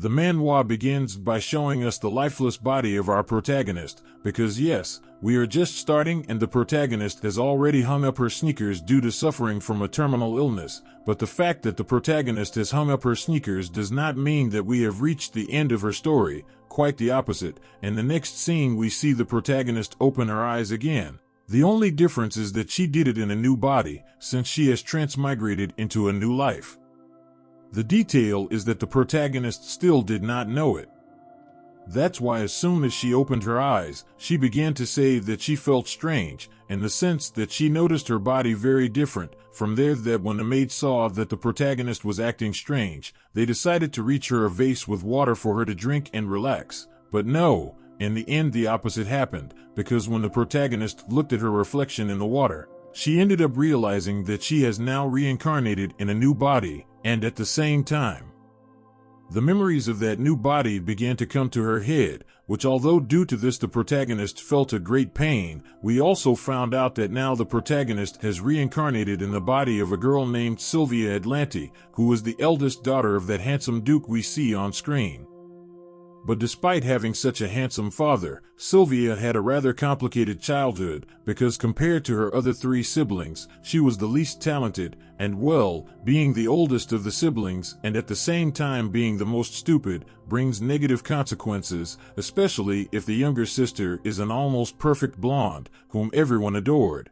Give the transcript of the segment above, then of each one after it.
The manhwa begins by showing us the lifeless body of our protagonist, because yes, we are just starting and the protagonist has already hung up her sneakers due to suffering from a terminal illness, but the fact that the protagonist has hung up her sneakers does not mean that we have reached the end of her story, quite the opposite. In the next scene we see the protagonist open her eyes again. The only difference is that she did it in a new body, since she has transmigrated into a new life. The detail is that the protagonist still did not know it. That's why as soon as she opened her eyes, she began to say that she felt strange, in the sense that she noticed her body very different. From there, that when the maid saw that the protagonist was acting strange, they decided to reach her a vase with water for her to drink and relax. But no, in the end the opposite happened, because when the protagonist looked at her reflection in the water, she ended up realizing that she has now reincarnated in a new body, and at the same time, the memories of that new body began to come to her head, which although due to this the protagonist felt a great pain, we also found out that now the protagonist has reincarnated in the body of a girl named Sylvia Atlanti, who is the eldest daughter of that handsome duke we see on screen. But despite having such a handsome father, Sylvia had a rather complicated childhood, because compared to her other three siblings, she was the least talented, and well, being the oldest of the siblings and at the same time being the most stupid, brings negative consequences, especially if the younger sister is an almost perfect blonde, whom everyone adored.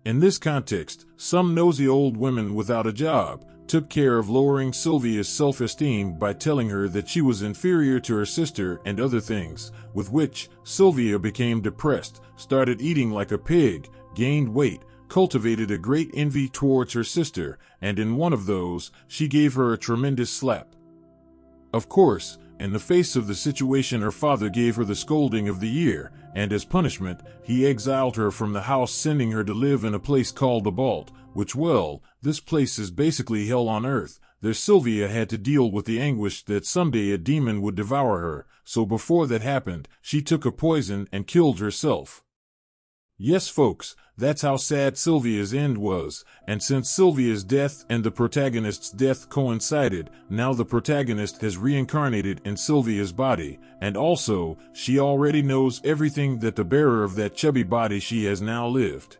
In this context, some nosy old women without a job took care of lowering Sylvia's self-esteem by telling her that she was inferior to her sister and other things, with which Sylvia became depressed, started eating like a pig, gained weight, cultivated a great envy towards her sister, and in one of those, she gave her a tremendous slap. Of course, in the face of the situation, her father gave her the scolding of the year, and as punishment, he exiled her from the house, sending her to live in a place called the Vault, which, well, this place is basically hell on earth. There Sylvia had to deal with the anguish that someday a demon would devour her, so before that happened, she took a poison and killed herself. Yes folks, that's how sad Sylvia's end was, and since Sylvia's death and the protagonist's death coincided, now the protagonist has reincarnated in Sylvia's body, and also, she already knows everything that the bearer of that chubby body she has now lived.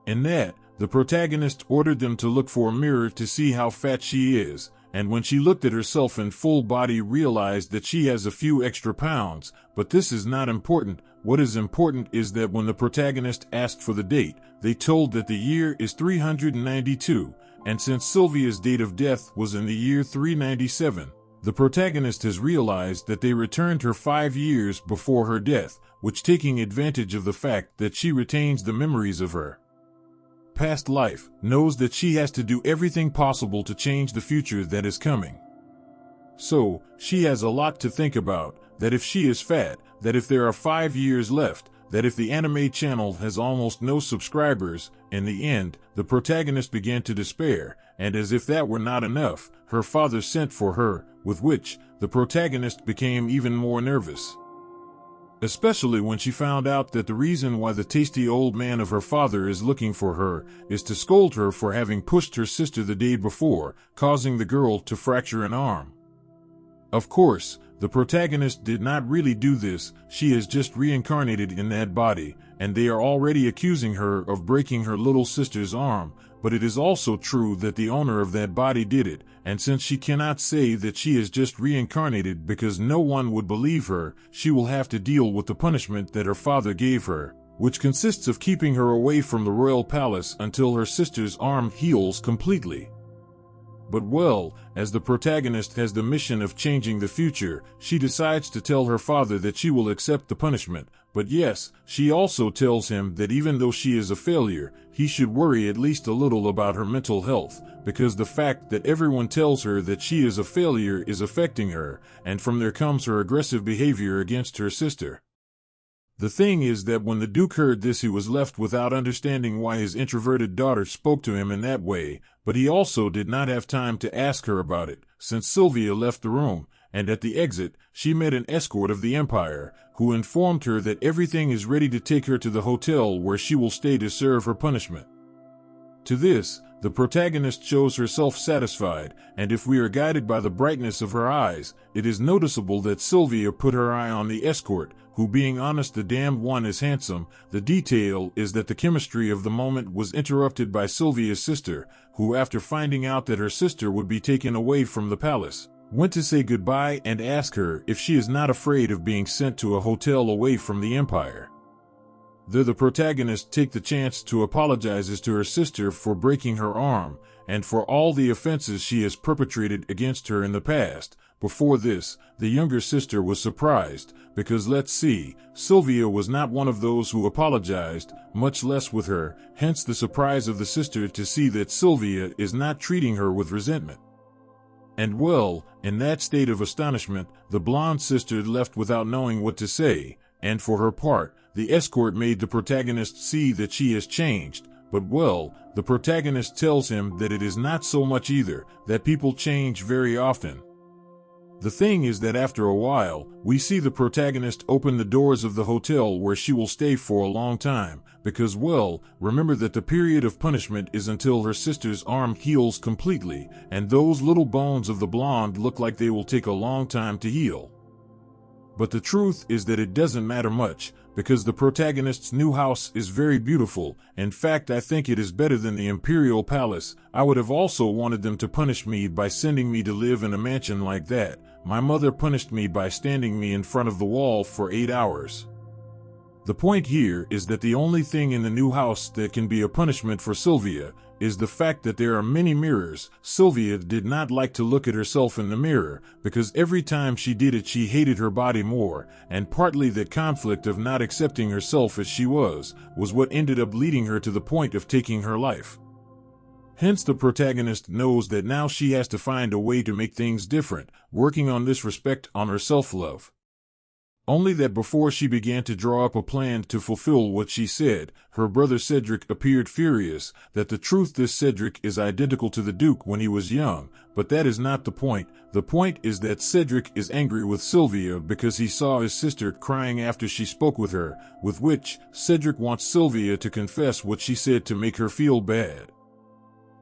In that, the protagonist ordered them to look for a mirror to see how fat she is, and when she looked at herself in full body realized that she has a few extra pounds, but this is not important. What is important is that when the protagonist asked for the date, they told that the year is 392, and since Sylvia's date of death was in the year 397, the protagonist has realized that they returned her 5 years before her death, which taking advantage of the fact that she retains the memories of her past life, knows that she has to do everything possible to change the future that is coming. So, she has a lot to think about, that if she is fat, that if there are 5 years left, that if the anime channel has almost no subscribers. In the end, the protagonist began to despair, and as if that were not enough, her father sent for her, with which, the protagonist became even more nervous. Especially when she found out that the reason why the tasty old man of her father is looking for her is to scold her for having pushed her sister the day before, causing the girl to fracture an arm. Of course, the protagonist did not really do this, she has just reincarnated in that body, and they are already accusing her of breaking her little sister's arm, but it is also true that the owner of that body did it, and since she cannot say that she is just reincarnated because no one would believe her, she will have to deal with the punishment that her father gave her, which consists of keeping her away from the royal palace until her sister's arm heals completely. But well, as the protagonist has the mission of changing the future, she decides to tell her father that she will accept the punishment, but yes, she also tells him that even though she is a failure, he should worry at least a little about her mental health, because the fact that everyone tells her that she is a failure is affecting her, and from there comes her aggressive behavior against her sister. The thing is that when the Duke heard this, he was left without understanding why his introverted daughter spoke to him in that way, but he also did not have time to ask her about it, since Sylvia left the room, and at the exit, she met an escort of the Empire, who informed her that everything is ready to take her to the hotel where she will stay to serve her punishment. To this, The protagonist shows herself satisfied, and if we are guided by the brightness of her eyes, it is noticeable that Sylvia put her eye on the escort, who, being honest, the damned one is handsome. The detail is that the chemistry of the moment was interrupted by Sylvia's sister, who, after finding out that her sister would be taken away from the palace, went to say goodbye and ask her if she is not afraid of being sent to a hotel away from the empire. There the protagonist takes the chance to apologize to her sister for breaking her arm, and for all the offenses she has perpetrated against her in the past. Before this, the younger sister was surprised, because let's see, Sylvia was not one of those who apologized, much less with her, hence the surprise of the sister to see that Sylvia is not treating her with resentment. And well, in that state of astonishment, the blonde sister left without knowing what to say, and for her part, the escort made the protagonist see that she has changed, but well, the protagonist tells him that it is not so much either, that people change very often. The thing is that after a while, we see the protagonist open the doors of the hotel where she will stay for a long time, because well, remember that the period of punishment is until her sister's arm heals completely, and those little bones of the blonde look like they will take a long time to heal. But the truth is that it doesn't matter much, because the protagonist's new house is very beautiful. In fact, I think it is better than the Imperial Palace. I would have also wanted them to punish me by sending me to live in a mansion like that. My mother punished me by standing me in front of the wall for 8 hours. The point here is that the only thing in the new house that can be a punishment for Sylvia is the fact that there are many mirrors. Sylvia did not like to look at herself in the mirror, because every time she did it she hated her body more, and partly that conflict of not accepting herself as she was what ended up leading her to the point of taking her life. Hence the protagonist knows that now she has to find a way to make things different, working on this respect on her self-love. Only that before she began to draw up a plan to fulfill what she said, her brother Cedric appeared furious. That the truth, this Cedric is identical to the Duke when he was young, but that is not the point. The point is that Cedric is angry with Sylvia because he saw his sister crying after she spoke with her, with which Cedric wants Sylvia to confess what she said to make her feel bad.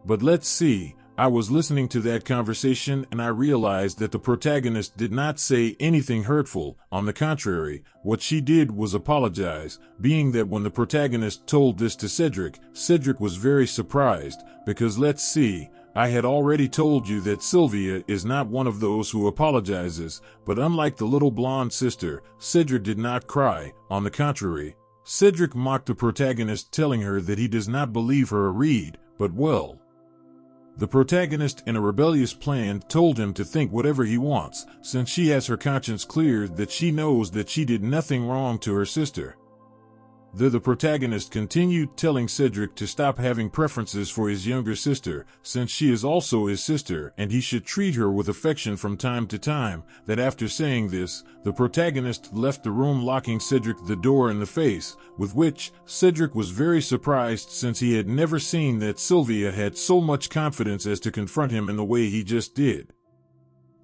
But let's see, I was listening to that conversation and I realized that the protagonist did not say anything hurtful. On the contrary, what she did was apologize, being that when the protagonist told this to Cedric, Cedric was very surprised, because let's see, I had already told you that Sylvia is not one of those who apologizes, but unlike the little blonde sister, Cedric did not cry. On the contrary, Cedric mocked the protagonist, telling her that he does not believe her a reed, but well. The protagonist, in a rebellious plan, told him to think whatever he wants, since she has her conscience cleared, that she knows that she did nothing wrong to her sister. The protagonist continued telling Cedric to stop having preferences for his younger sister, since she is also his sister and he should treat her with affection from time to time. That after saying this, the protagonist left the room, locking Cedric the door in the face, with which Cedric was very surprised, since he had never seen that Sylvia had so much confidence as to confront him in the way he just did.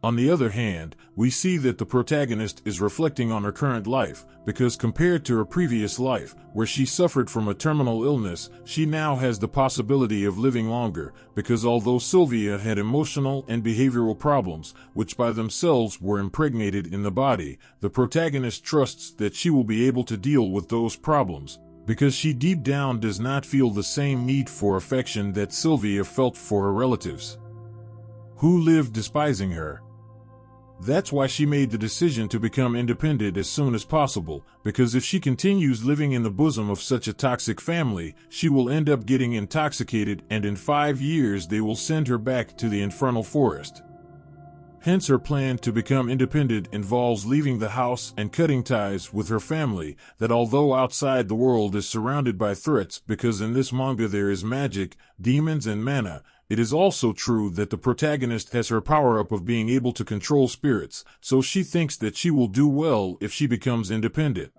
On the other hand, we see that the protagonist is reflecting on her current life, because compared to her previous life, where she suffered from a terminal illness, she now has the possibility of living longer, because although Sylvia had emotional and behavioral problems, which by themselves were impregnated in the body, the protagonist trusts that she will be able to deal with those problems, because she deep down does not feel the same need for affection that Sylvia felt for her relatives, who lived despising her. That's why she made the decision to become independent as soon as possible, because if she continues living in the bosom of such a toxic family, she will end up getting intoxicated, and in 5 years they will send her back to the infernal forest. Hence her plan to become independent involves leaving the house and cutting ties with her family, that although outside the world is surrounded by threats, because in this manga there is magic, demons and mana, it is also true that the protagonist has her power-up of being able to control spirits, so she thinks that she will do well if she becomes independent.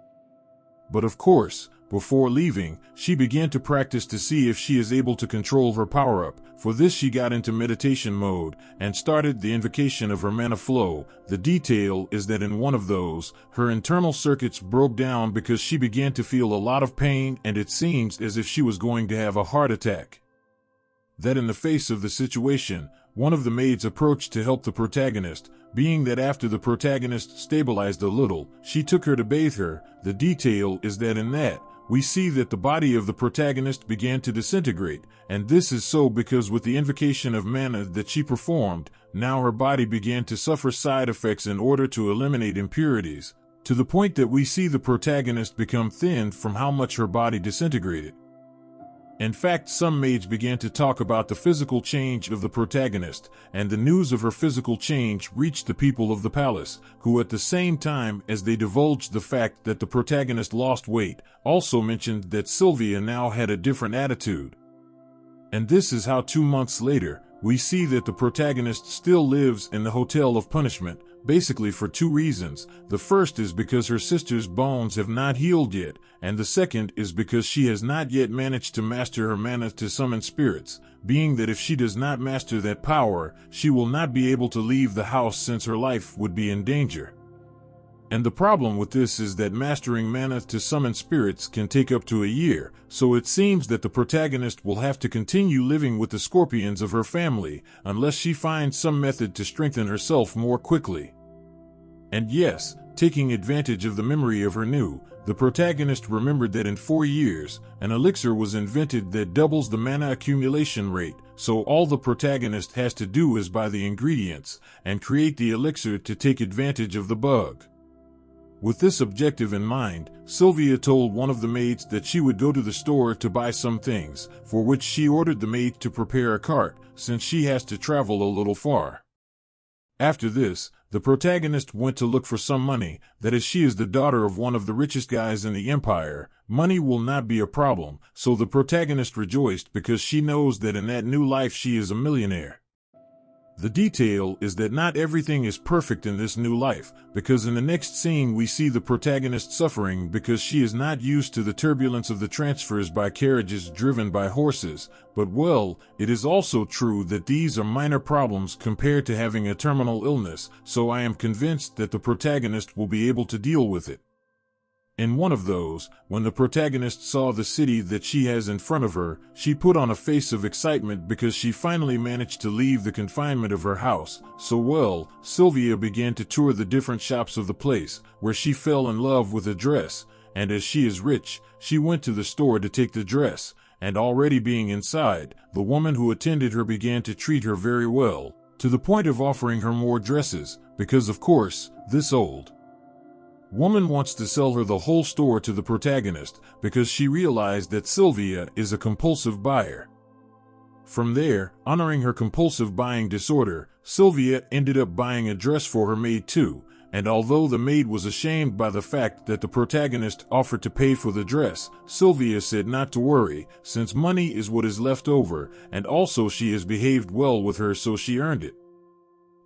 But of course, before leaving, she began to practice to see if she is able to control her power-up. For this she got into meditation mode, and started the invocation of her mana flow. The detail is that in one of those, her internal circuits broke down because she began to feel a lot of pain, and it seems as if she was going to have a heart attack. that in the face of the situation, one of the maids approached to help the protagonist, being that after the protagonist stabilized a little, she took her to bathe her. The detail is that in that, we see that the body of the protagonist began to disintegrate, and this is so because with the invocation of mana that she performed, now her body began to suffer side effects in order to eliminate impurities, to the point that we see the protagonist become thin from how much her body disintegrated. In fact, some maids began to talk about the physical change of the protagonist, and the news of her physical change reached the people of the palace, who at the same time as they divulged the fact that the protagonist lost weight, also mentioned that Sylvia now had a different attitude. And this is how 2 months later, we see that the protagonist still lives in the Hotel of Punishment, basically for 2 reasons. The first is because her sister's bones have not healed yet, and the second is because she has not yet managed to master her mana to summon spirits, being that if she does not master that power, she will not be able to leave the house since her life would be in danger. And the problem with this is that mastering mana to summon spirits can take up to a year, so it seems that the protagonist will have to continue living with the scorpions of her family, unless she finds some method to strengthen herself more quickly. And yes, taking advantage of the memory of her the protagonist remembered that in 4 years, an elixir was invented that doubles the mana accumulation rate, so all the protagonist has to do is buy the ingredients and create the elixir to take advantage of the bug. With this objective in mind, Sylvia told one of the maids that she would go to the store to buy some things, for which she ordered the maid to prepare a cart, since she has to travel a little far. After this, the protagonist went to look for some money, that as she is the daughter of one of the richest guys in the empire, money will not be a problem, so the protagonist rejoiced because she knows that in that new life she is a millionaire. The detail is that not everything is perfect in this new life, because in the next scene we see the protagonist suffering because she is not used to the turbulence of the transfers by carriages driven by horses, but well, it is also true that these are minor problems compared to having a terminal illness, so I am convinced that the protagonist will be able to deal with it. In one of those, when the protagonist saw the city that she has in front of her, she put on a face of excitement because she finally managed to leave the confinement of her house. So well, Sylvia began to tour the different shops of the place, where she fell in love with a dress, and as she is rich, she went to the store to take the dress, and already being inside, the woman who attended her began to treat her very well, to the point of offering her more dresses, because of course, this old woman wants to sell her the whole store to the protagonist, because she realized that Sylvia is a compulsive buyer. From there, honoring her compulsive buying disorder, Sylvia ended up buying a dress for her maid too, and although the maid was ashamed by the fact that the protagonist offered to pay for the dress, Sylvia said not to worry, since money is what is left over, and also she has behaved well with her so she earned it.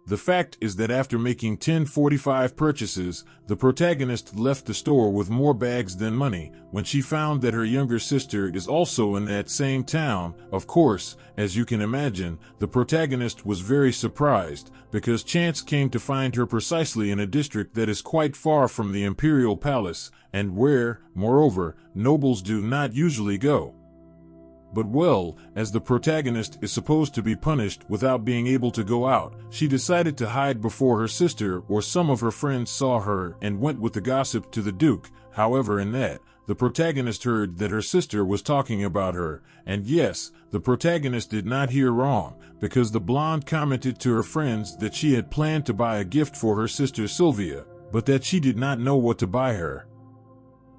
The fact is that after making 1045 purchases, the protagonist left the store with more bags than money. When she found that her younger sister is also in that same town, of course, as you can imagine, the protagonist was very surprised, because chance came to find her precisely in a district that is quite far from the imperial palace, and where, moreover, nobles do not usually go. But well, as the protagonist is supposed to be punished without being able to go out, she decided to hide before her sister or some of her friends saw her and went with the gossip to the Duke. However, in that, the protagonist heard that her sister was talking about her, and yes, the protagonist did not hear wrong, because the blonde commented to her friends that she had planned to buy a gift for her sister Sylvia, but that she did not know what to buy her.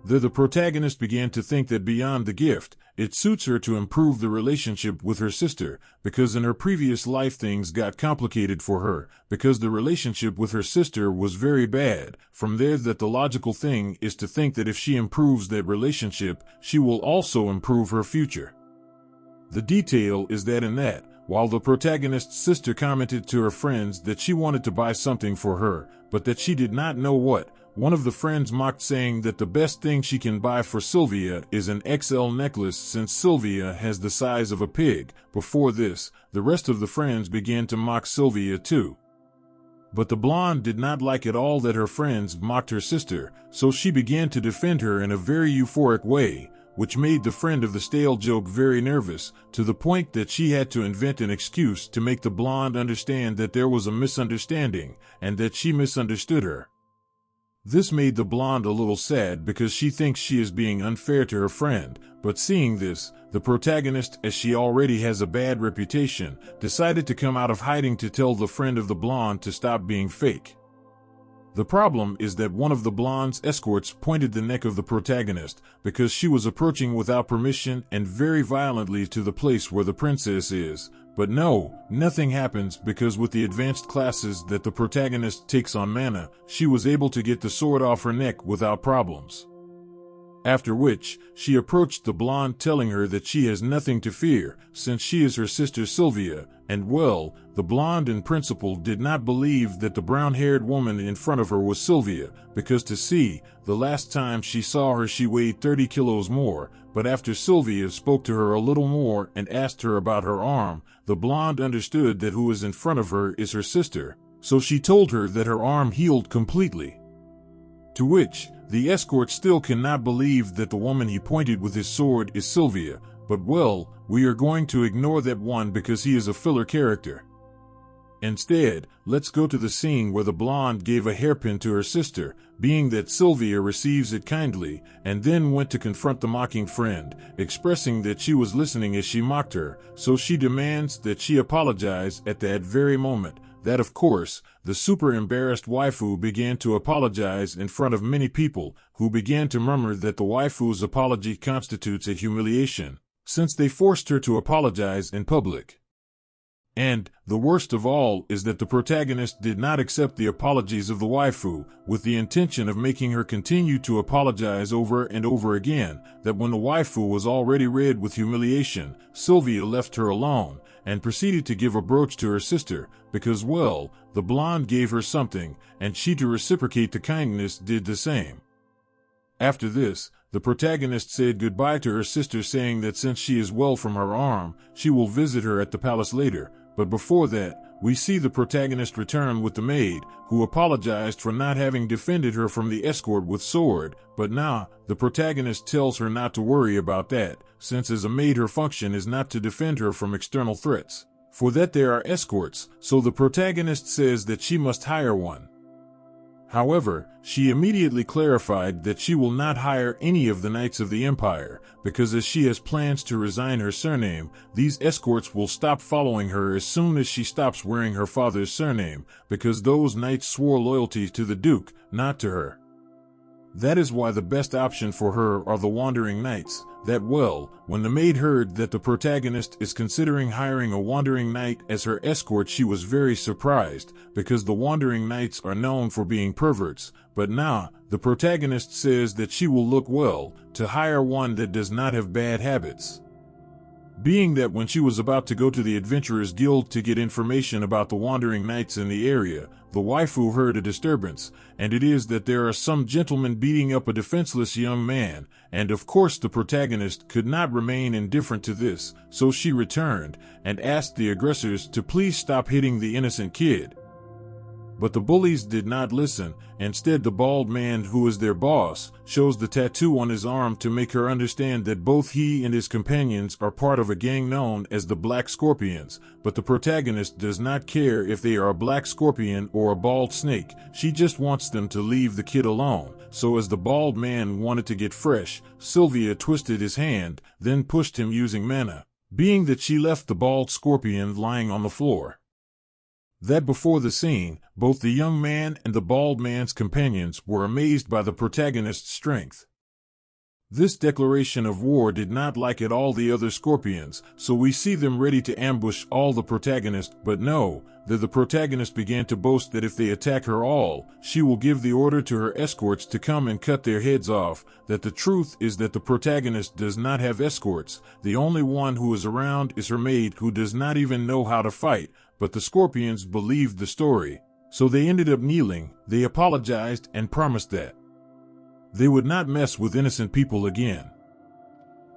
The protagonist began to think that beyond the gift, it suits her to improve the relationship with her sister, because in her previous life things got complicated for her, because the relationship with her sister was very bad. From there that the logical thing is to think that if she improves that relationship, she will also improve her future. The detail is that in that, while the protagonist's sister commented to her friends that she wanted to buy something for her, but that she did not know what, one of the friends mocked, saying that the best thing she can buy for Sylvia is an XL necklace since Sylvia has the size of a pig. Before this, the rest of the friends began to mock Sylvia too. But the blonde did not like at all that her friends mocked her sister, so she began to defend her in a very euphoric way, which made the friend of the stale joke very nervous, to the point that she had to invent an excuse to make the blonde understand that there was a misunderstanding, and that she misunderstood her. This made the blonde a little sad because she thinks she is being unfair to her friend, but seeing this, the protagonist, as she already has a bad reputation, decided to come out of hiding to tell the friend of the blonde to stop being fake. The problem is that one of the blonde's escorts pointed the neck of the protagonist because she was approaching without permission and very violently to the place where the princess is. But no, nothing happens because with the advanced classes that the protagonist takes on Manhwa, she was able to get the sword off her neck without problems. After which, she approached the blonde telling her that she has nothing to fear, since she is her sister Sylvia, and well, the blonde in principle did not believe that the brown-haired woman in front of her was Sylvia, because to see, the last time she saw her she weighed 30 kilos more, but after Sylvia spoke to her a little more and asked her about her arm, the blonde understood that who is in front of her is her sister, so she told her that her arm healed completely. To which, the escort still cannot believe that the woman he pointed with his sword is Sylvia, but well, we are going to ignore that one because he is a filler character. Instead, let's go to the scene where the blonde gave a hairpin to her sister, being that Sylvia receives it kindly, and then went to confront the mocking friend, expressing that she was listening as she mocked her, so she demands that she apologize at that very moment. That of course, the super embarrassed waifu began to apologize in front of many people, who began to murmur that the waifu's apology constitutes a humiliation, since they forced her to apologize in public. And, the worst of all is that the protagonist did not accept the apologies of the waifu, with the intention of making her continue to apologize over and over again, that when the waifu was already red with humiliation, Sylvia left her alone, and proceeded to give a brooch to her sister, because well, the blonde gave her something, and she to reciprocate the kindness did the same. After this, the protagonist said goodbye to her sister saying that since she is well from her arm, she will visit her at the palace later, but before that, we see the protagonist return with the maid, who apologized for not having defended her from the escort with sword, but now, the protagonist tells her not to worry about that, since as a maid her function is not to defend her from external threats. For that there are escorts, so the protagonist says that she must hire one. However, she immediately clarified that she will not hire any of the Knights of the Empire, because as she has plans to resign her surname, these escorts will stop following her as soon as she stops wearing her father's surname, because those knights swore loyalty to the Duke, not to her. That is why the best option for her are the Wandering Knights. That well, when the maid heard that the protagonist is considering hiring a Wandering Knight as her escort, she was very surprised, because the Wandering Knights are known for being perverts, but now, the protagonist says that she will look well to hire one that does not have bad habits. Being that when she was about to go to the Adventurers Guild to get information about the Wandering Knights in the area, the waifu heard a disturbance, and it is that there are some gentlemen beating up a defenseless young man, and of course the protagonist could not remain indifferent to this, so she returned, and asked the aggressors to please stop hitting the innocent kid. But the bullies did not listen. Instead, the bald man, who is their boss, shows the tattoo on his arm to make her understand that both he and his companions are part of a gang known as the Black Scorpions, but the protagonist does not care if they are a black scorpion or a bald snake. She just wants them to leave the kid alone. So as the bald man wanted to get fresh, Sylvia twisted his hand, then pushed him using mana, being that she left the bald scorpion lying on the floor. That before the scene, both the young man and the bald man's companions were amazed by the protagonist's strength. This declaration of war did not like at all the other scorpions, so we see them ready to ambush all the protagonist, but no, the protagonist began to boast that if they attack her all, she will give the order to her escorts to come and cut their heads off. That the truth is that the protagonist does not have escorts, the only one who is around is her maid, who does not even know how to fight, but the scorpions believed the story, so they ended up kneeling. They apologized and promised that they would not mess with innocent people again.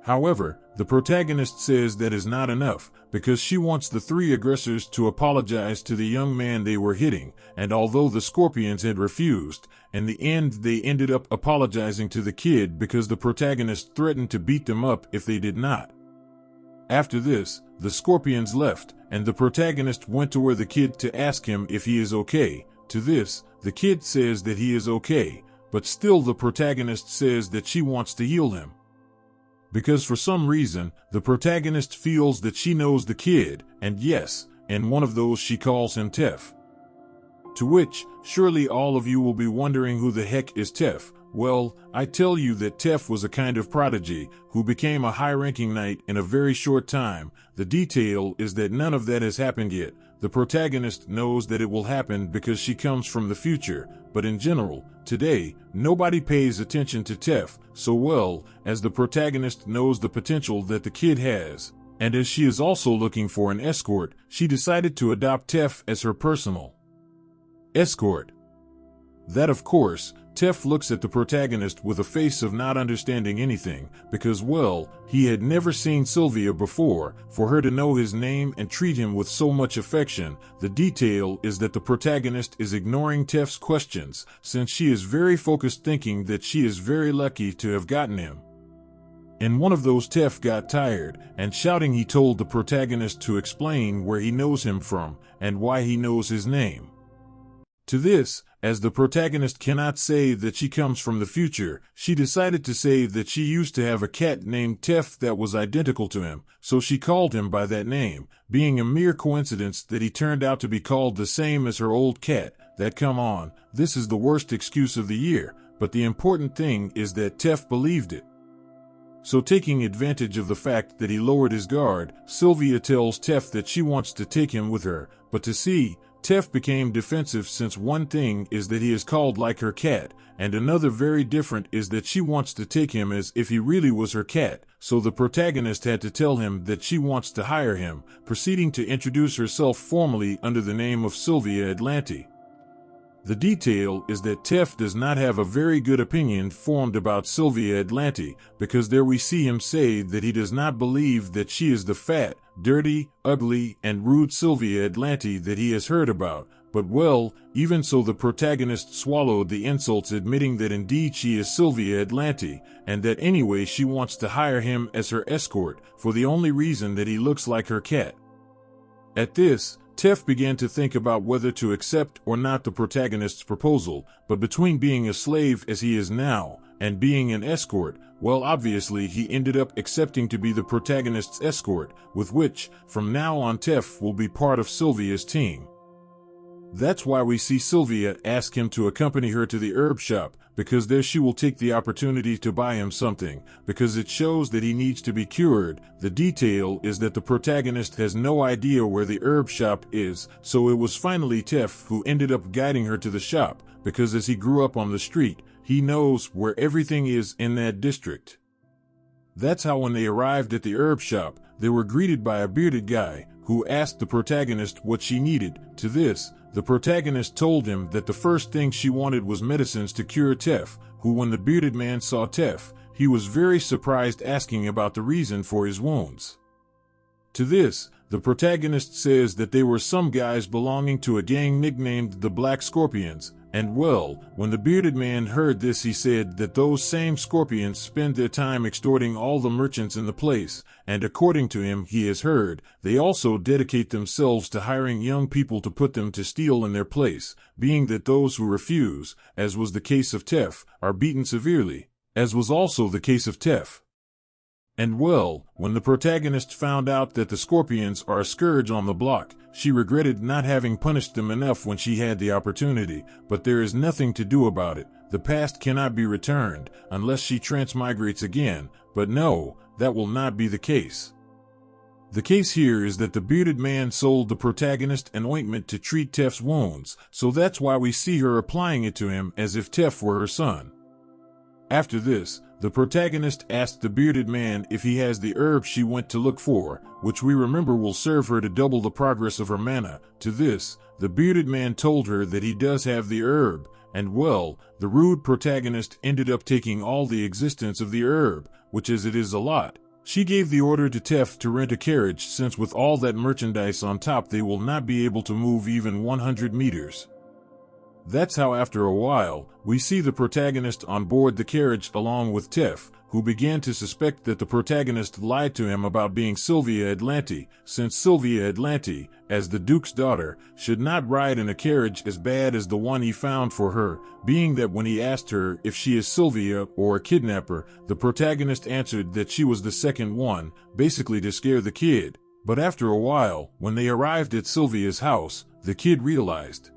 However, the protagonist says that is not enough, because she wants the three aggressors to apologize to the young man they were hitting, and although the Scorpions had refused, in the end they ended up apologizing to the kid because the protagonist threatened to beat them up if they did not. After this, the Scorpions left, and the protagonist went to where the kid to ask him if he is okay. To this, the kid says that he is okay, but still the protagonist says that she wants to heal him. Because for some reason, the protagonist feels that she knows the kid, and yes, in one of those she calls him Tef. To which, surely all of you will be wondering who the heck is Tef. Well, I tell you that Tef was a kind of prodigy, who became a high-ranking knight in a very short time. The detail is that none of that has happened yet. The protagonist knows that it will happen because she comes from the future, but in general, today, nobody pays attention to Tef so well, as the protagonist knows the potential that the kid has. And as she is also looking for an escort, she decided to adopt Tef as her personal escort. That, of course, Tef looks at the protagonist with a face of not understanding anything, because, well, he had never seen Sylvia before. For her to know his name and treat him with so much affection, the detail is that the protagonist is ignoring Tef's questions, since she is very focused thinking that she is very lucky to have gotten him. In one of those, Tef got tired, and shouting he told the protagonist to explain where he knows him from, and why he knows his name. To this, as the protagonist cannot say that she comes from the future, she decided to say that she used to have a cat named Tef that was identical to him, so she called him by that name, being a mere coincidence that he turned out to be called the same as her old cat. That, come on, this is the worst excuse of the year, but the important thing is that Tef believed it. So, taking advantage of the fact that he lowered his guard, Sylvia tells Tef that she wants to take him with her, but to see, Tef became defensive, since one thing is that he is called like her cat, and another very different is that she wants to take him as if he really was her cat, so the protagonist had to tell him that she wants to hire him, proceeding to introduce herself formally under the name of Sylvia Atlanti. The detail is that Tef does not have a very good opinion formed about Sylvia Atlanti, because there we see him say that he does not believe that she is the fat, dirty, ugly, and rude Sylvia Atlanti that he has heard about. But well, even so, the protagonist swallowed the insults, admitting that indeed she is Sylvia Atlanti, and that anyway she wants to hire him as her escort, for the only reason that he looks like her cat. At this, Tef began to think about whether to accept or not the protagonist's proposal, but between being a slave as he is now, and being an escort, well, obviously he ended up accepting to be the protagonist's escort, with which, from now on, Tef will be part of Sylvia's team. That's why we see Sylvia ask him to accompany her to the herb shop, because there she will take the opportunity to buy him something, because it shows that he needs to be cured. The detail is that the protagonist has no idea where the herb shop is, so it was finally Tef who ended up guiding her to the shop, because as he grew up on the street, he knows where everything is in that district. That's how when they arrived at the herb shop, they were greeted by a bearded guy, who asked the protagonist what she needed. To this, the protagonist told him that the first thing she wanted was medicines to cure Tef, who, when the bearded man saw Tef, he was very surprised, asking about the reason for his wounds. To this, the protagonist says that they were some guys belonging to a gang nicknamed the Black Scorpions, and well, when the bearded man heard this, he said that those same scorpions spend their time extorting all the merchants in the place, and according to him, he has heard, they also dedicate themselves to hiring young people to put them to steal in their place, being that those who refuse, as was the case of Tef, are beaten severely, as was also the case of Tef. And well, when the protagonist found out that the scorpions are a scourge on the block, she regretted not having punished them enough when she had the opportunity, but there is nothing to do about it. The past cannot be returned, unless she transmigrates again, but no, that will not be the case. The case here is that the bearded man sold the protagonist an ointment to treat Tef's wounds, so that's why we see her applying it to him as if Tef were her son. After this, the protagonist asked the bearded man if he has the herb she went to look for, which we remember will serve her to double the progress of her mana. To this, the bearded man told her that he does have the herb, and well, the rude protagonist ended up taking all the existence of the herb, which as it is a lot. She gave the order to Tef to rent a carriage since with all that merchandise on top they will not be able to move even 100 meters. That's how after a while, we see the protagonist on board the carriage along with Tef, who began to suspect that the protagonist lied to him about being Sylvia Atlanti, since Sylvia Atlanti, as the Duke's daughter, should not ride in a carriage as bad as the one he found for her, being that when he asked her if she is Sylvia or a kidnapper, the protagonist answered that she was the second one, basically to scare the kid. But after a while, when they arrived at Sylvia's house, the kid realized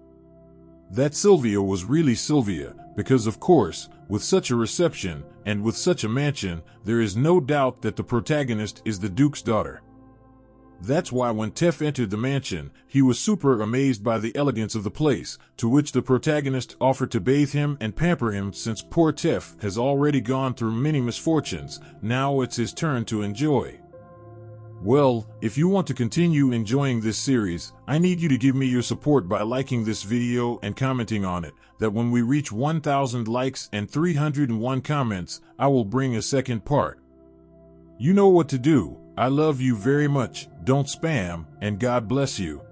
that Sylvia was really Sylvia, because of course, with such a reception, and with such a mansion, there is no doubt that the protagonist is the Duke's daughter. That's why when Tef entered the mansion, he was super amazed by the elegance of the place, to which the protagonist offered to bathe him and pamper him since poor Tef has already gone through many misfortunes, now it's his turn to enjoy. Well, if you want to continue enjoying this series, I need you to give me your support by liking this video and commenting on it, that when we reach 1,000 likes and 301 comments, I will bring a second part. You know what to do. I love you very much, don't spam, and God bless you.